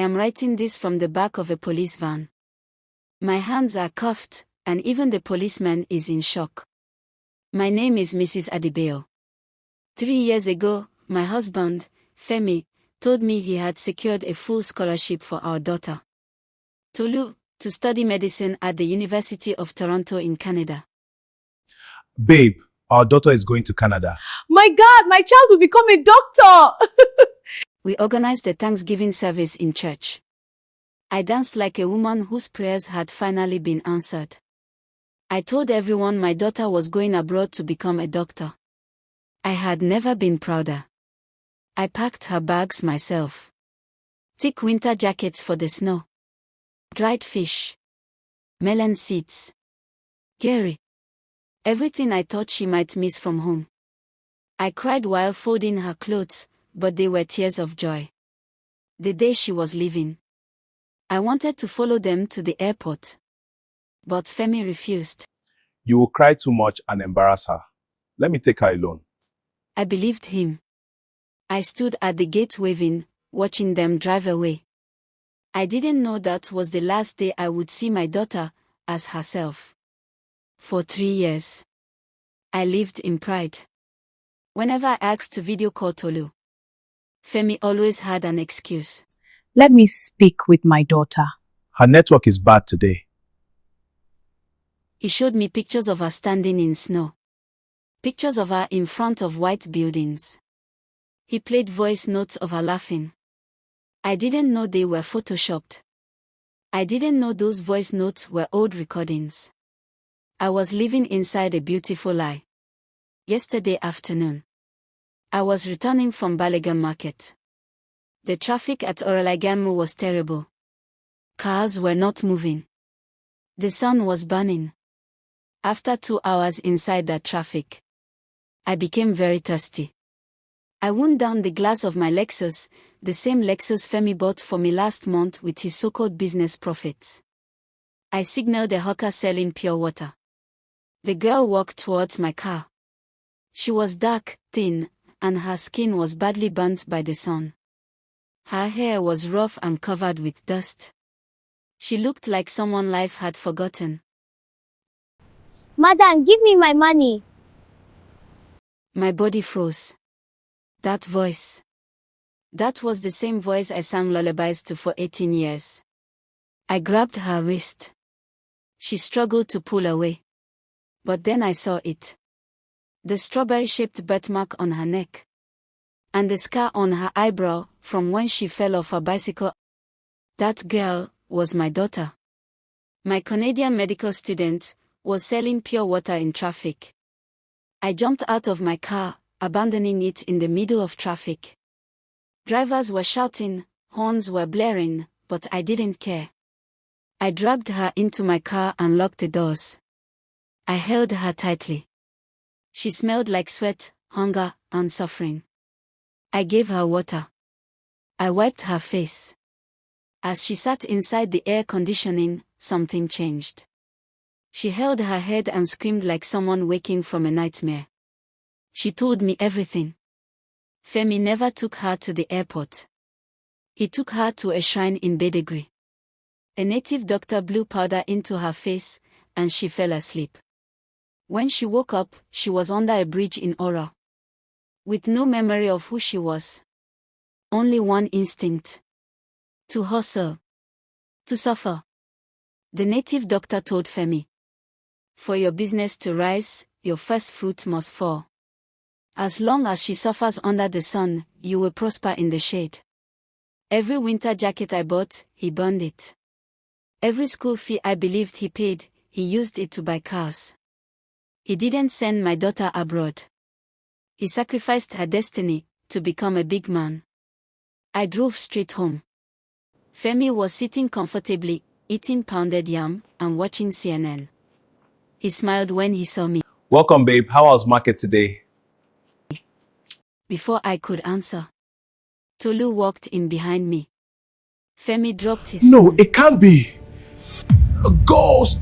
am writing this from the back of a police van. My hands are cuffed, and even the policeman is in shock. My name is Mrs. Adebayo. 3 years ago, my husband, Femi, told me he had secured a full scholarship for our daughter, Tolu, to study medicine at the University of Toronto in Canada. Babe, our daughter is going to Canada. My God, my child will become a doctor! We organized a Thanksgiving service in church. I danced like a woman whose prayers had finally been answered. I told everyone my daughter was going abroad to become a doctor. I had never been prouder. I packed her bags myself. Thick winter jackets for the snow. Dried fish. Melon seeds. Gary. Everything I thought she might miss from home. I cried while folding her clothes, but they were tears of joy. The day she was leaving, I wanted to follow them to the airport. But Femi refused. You will cry too much and embarrass her. Let me take her alone. I believed him. I stood at the gate waving, watching them drive away. I didn't know that was the last day I would see my daughter as herself. For 3 years, I lived in pride. Whenever I asked to video call Tolu, Femi always had an excuse. Let me speak with my daughter. Her network is bad today. He showed me pictures of her standing in snow. Pictures of her in front of white buildings. He played voice notes of her laughing. I didn't know they were photoshopped. I didn't know those voice notes were old recordings. I was living inside a beautiful lie. Yesterday afternoon, I was returning from Balagan Market. The traffic at Oralagamu was terrible. Cars were not moving. The sun was burning. After 2 hours inside that traffic, I became very thirsty. I wound down the glass of my Lexus, the same Lexus Femi bought for me last month with his so-called business profits. I signaled a hawker selling pure water. The girl walked towards my car. She was dark, thin, and her skin was badly burnt by the sun. Her hair was rough and covered with dust. She looked like someone life had forgotten. Madam, give me my money. My body froze. That voice. That was the same voice I sang lullabies to for 18 years. I grabbed her wrist. She struggled to pull away. But then I saw it. The strawberry-shaped birthmark on her neck. And the scar on her eyebrow from when she fell off her bicycle. That girl was my daughter. My Canadian medical student was selling pure water in traffic. I jumped out of my car, abandoning it in the middle of traffic. Drivers were shouting, horns were blaring, but I didn't care. I dragged her into my car and locked the doors. I held her tightly. She smelled like sweat, hunger, and suffering. I gave her water. I wiped her face. As she sat inside the air conditioning, something changed. She held her head and screamed like someone waking from a nightmare. She told me everything. Femi never took her to the airport. He took her to a shrine in Bedegri. A native doctor blew powder into her face, and she fell asleep. When she woke up, she was under a bridge in Ora. With no memory of who she was. Only one instinct. To hustle. To suffer. The native doctor told Femi, "For your business to rise, your first fruit must fall. As long as she suffers under the sun, you will prosper in the shade." Every winter jacket I bought, he burned it. Every school fee I believed he paid, he used it to buy cars. He didn't send my daughter abroad. He sacrificed her destiny to become a big man. I drove straight home. Femi was sitting comfortably, eating pounded yam and watching CNN. He smiled when he saw me. Welcome, babe. How was market today? Before I could answer, Tolu walked in behind me. Femi dropped his No, phone. it can't be. A ghost.